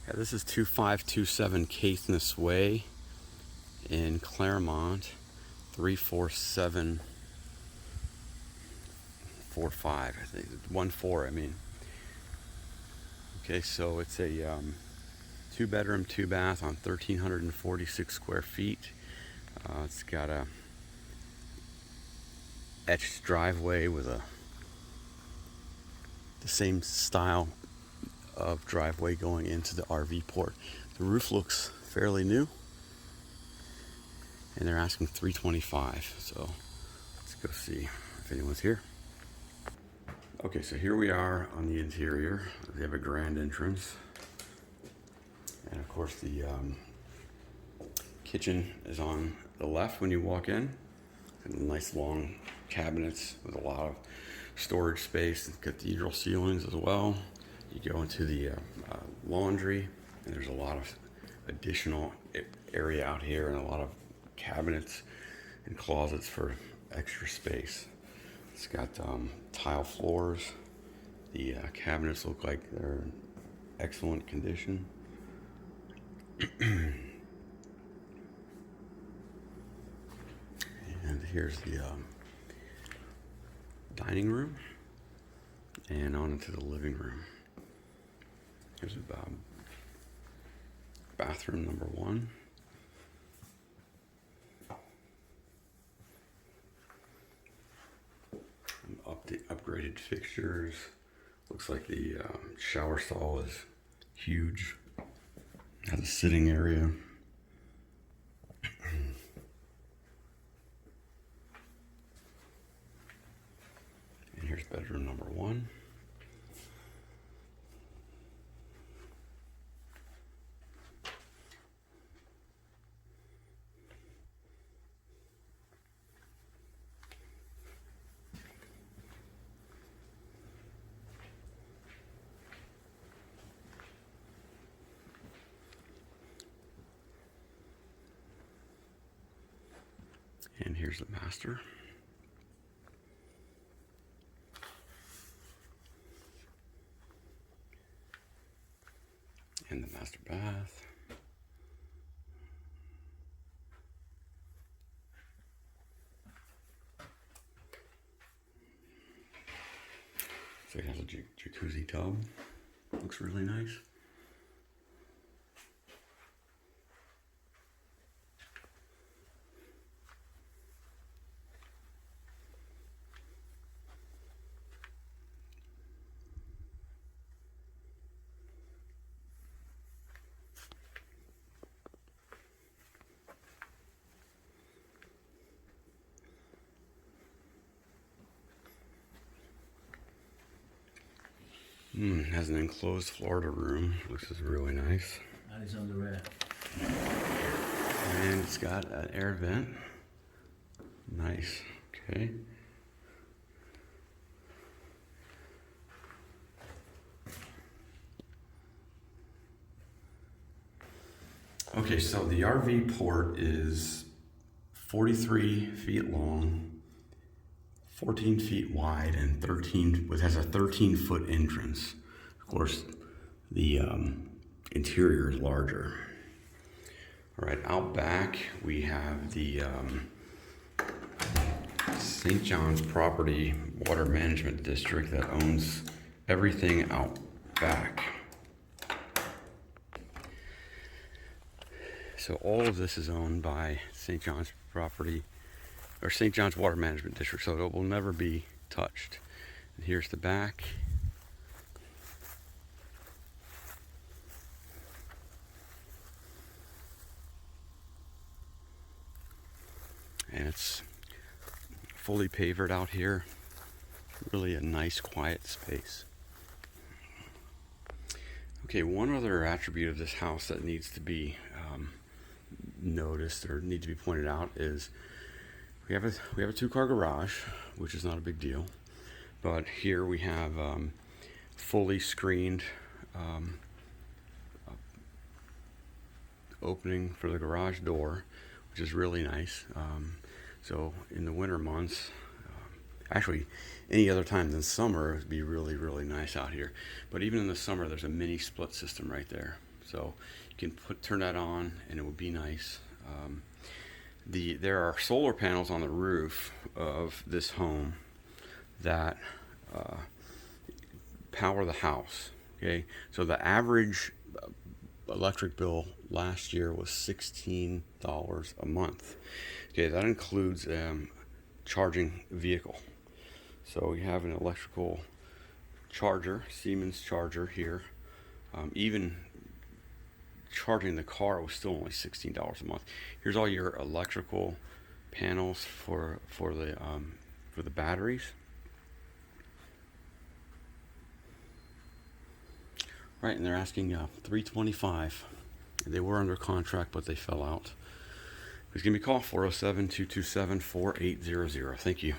Yeah, this is 2527 Caithness Way in Clermont, 34745. I think 14. I mean. Okay, so it's a 2-bedroom, 2-bath on 1,346 square feet. It's got a etched driveway with the same style of driveway going into the RV port. The roof looks fairly new, and they're asking $325. So let's go see if anyone's here. Okay, so here we are on the interior. They have a grand entrance, and of course the kitchen is on the left when you walk in. And nice long cabinets with a lot of storage space and cathedral ceilings as well. You go into the laundry, and there's a lot of additional area out here and a lot of cabinets and closets for extra space. It's got tile floors. The cabinets look like they're in excellent condition. And here's the dining room, and on into the living room. Here's a bathroom number 1. Upgraded fixtures. Looks like the shower stall is huge. Has a sitting area. And here's bedroom number 1. And here's the master. And the master bath. So it has a jacuzzi tub. Looks really nice. Has an enclosed Florida room, which is really nice. And it's on the rear. And it's got an air vent. Nice. Okay. Okay, so the RV port is 43 feet long, 14 feet wide, and it has a 13-foot entrance. Of course, the interior is larger. All right, out back we have the St. John's Property Water Management District that owns everything out back. So all of this is owned by St. John's Property, or St. John's Water Management District, so it will never be touched. And here's the back. And it's fully pavered out here. Really a nice, quiet space. Okay, one other attribute of this house that needs to be noticed or needs to be pointed out is we have a 2-car garage, which is not a big deal. But here we have fully screened opening for the garage door, which is really nice. So in the winter months, actually any other time than summer, it would be really, really nice out here. But even in the summer, there's a mini split system right there. So you can turn that on, and it would be nice. There are solar panels on the roof of this home that power the house. Okay, so the average electric bill last year was $16 a month. Okay, that includes charging vehicle. So we have an electrical charger, Siemens charger here. Even charging the car was still only $16 a month. Here's all your electrical panels for the batteries. Right, and they're asking $325. They were under contract, but they fell out. Please give me a call, 407-227-4800. Thank you.